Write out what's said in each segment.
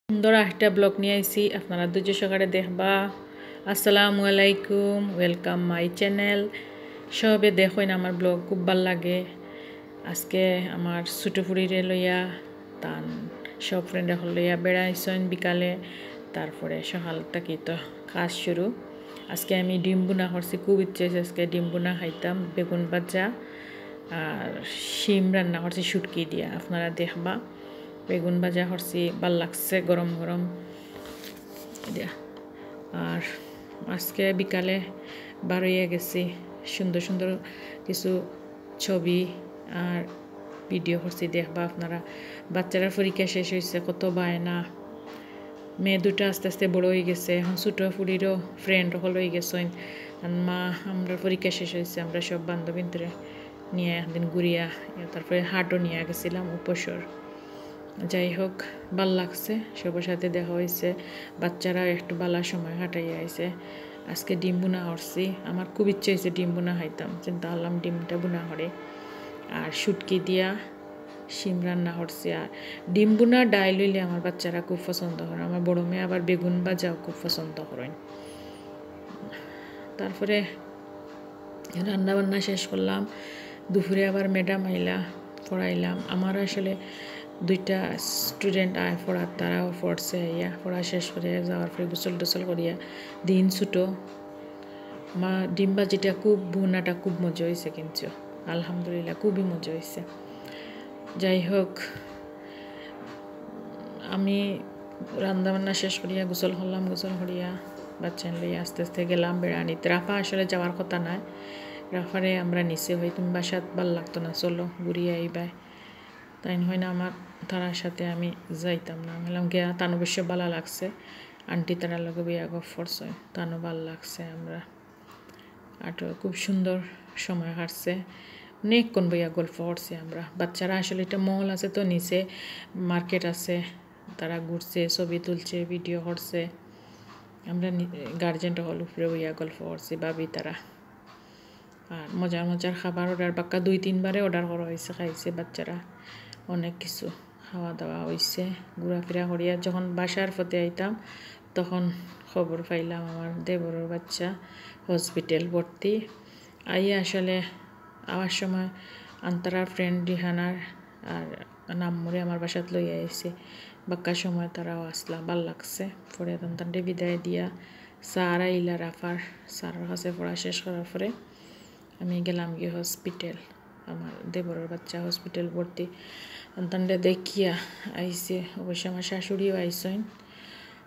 সুন্দর একটা ব্লগ নিয়ে আইছি আপনারা ধৈর্য সহকারে দেখবা। আসসালামু আলাইকুম, ওয়েলকাম মাই চ্যানেল। সবে দেখুন আমার ব্লগ খুব ভাল লাগে। আজকে আমার ছোটো ফুরিরে লইয়া তান সব ফ্রেন্ডে লইয়া বেড়াইছেন বিকালে, তারপরে সকাল থেকে তো কাজ শুরু। আজকে আমি ডিম বুনা করছি, খুব ইচ্ছে হয়েছে আজকে ডিম বুনা খাইতাম, বেগুন ভাজা আর শিম রান্না করছি শুটকি দিয়া, আপনারা দেখবা। বেগুন ভাজা করছি, ভাল লাগছে গরম গরম দিয়া। আর আজকে বিকালে বার হইয়া গেছি, সুন্দর সুন্দর কিছু ছবি আর ভিডিও করছি, দেখবা আপনারা। বাচ্চারা পরীক্ষা শেষ হয়েছে, কত বায়না। মেয়ে দুটা আস্তে আস্তে বড় হয়ে গেছে, এখন ছোটো ফুরিরও ফ্রেন্ড হল হয়ে গেছেন। মা আমরা পরীক্ষা শেষ হয়েছে, আমরা সব বান্ধবীদের নিয়ে একদিন ঘুরিয়া, তারপরে হাটও নিয়ে গেছিলাম উপসর। যাই হোক, ভাল লাগছে, সবার সাথে দেখা হয়েছে, বাচ্চারা একটু বালা সময় কাটাইয়া আইছে। আজকে ডিম বুনা করছি, আমার খুব ইচ্ছে হয়েছে ডিম বুনা খাইতাম, চিন্তা করলাম ডিমটা বুনা করে। আর শুটকি দিয়া শিম রান্না করছি। আর ডিম বুনা ডাইল হইলে আমার বাচ্চারা খুব পছন্দ করে, আমার বড় মেয়ে আবার বেগুন ভাজাও খুব পছন্দ করেন। তারপরে রান্না বান্না শেষ করলাম, দুপুরে আবার ম্যাডাম আইলা, পড়াইলাম। আমার আসলে দুইটা স্টুডেন্ট আয় পড়ার, তারাও পড়ছে, আইয়া পড়া শেষ করে যাওয়ার পরে গোসল টোসল করিয়া দিন ছুটো। মা ডিম ভাজিটা খুব বুনাটা খুব মজা হয়েছে, কিন্তু আলহামদুলিল্লাহ খুবই মজা হয়েছে। যাই হোক, আমি রান্না বান্না শেষ করিয়া গোসল করলাম, গোসল করিয়া বাচ্চা লইয়া আস্তে আস্তে গেলাম বেড়ানিতে। রাফা আসলে যাওয়ার কথা নয়, রাফারে আমরা নিচে হই, তুমি বাসাত ভাল লাগতো না, চলো ঘুরিয়ে আইবাই। তাই হয় না, আমার তারার সাথে আমি যাইতাম না, বললাম গিয়া তান অবশ্য ভালো লাগছে, আন্টি তারার লগে বিয়া গফ করছে, তানও ভাল লাগছে। আমরা আর খুব সুন্দর সময় কাটছে, অনেকক্ষণ বইয়া গল্প করছি আমরা। বাচ্চারা আসলে এটা মল আছে তো, নিচে মার্কেট আছে, তারা ঘুরছে, ছবি তুলছে, ভিডিও করছে। আমরা গার্জেনটা হল উপরে বইয়া গল্প করছি, ভাবি তারা। আর মজার মজার খাবার অর্ডার বাক্কা 2-3 বারে অর্ডার করা হয়েছে, খাইছে বাচ্চারা, অনেক কিছু খাওয়া দাওয়া হয়েছে। ঘোরাফেরা করিয়া যখন বাসার পথে আইতাম, তখন খবর পাইলাম আমার দেবরের বাচ্চা হসপিটাল ভর্তি। আইয়া আসলে আওয়ার সময় আন্তারার ফ্রেন্ড রিহানার আর নাম্মরে আমার বাসাত লইয়া আইছে, বাক্কা সময় তারাও আসলা, ভাল লাগছে। পরে তান্তানটে বিদায় দিয়া স্যার আইলা, রাফার স্যারের কাছে পড়া শেষ করার পরে আমি গেলাম গিয়ে হসপিটাল, আমার দেবরের বাচ্চা হসপিটাল ভর্তি। তান্তানটে দেখিয়া আইছে, অবশ্য আমার শাশুড়িও আইসেন।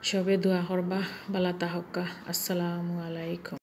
সবে দোয়া করবা, বালা তাহক্কা। আসসালামু আলাইকুম।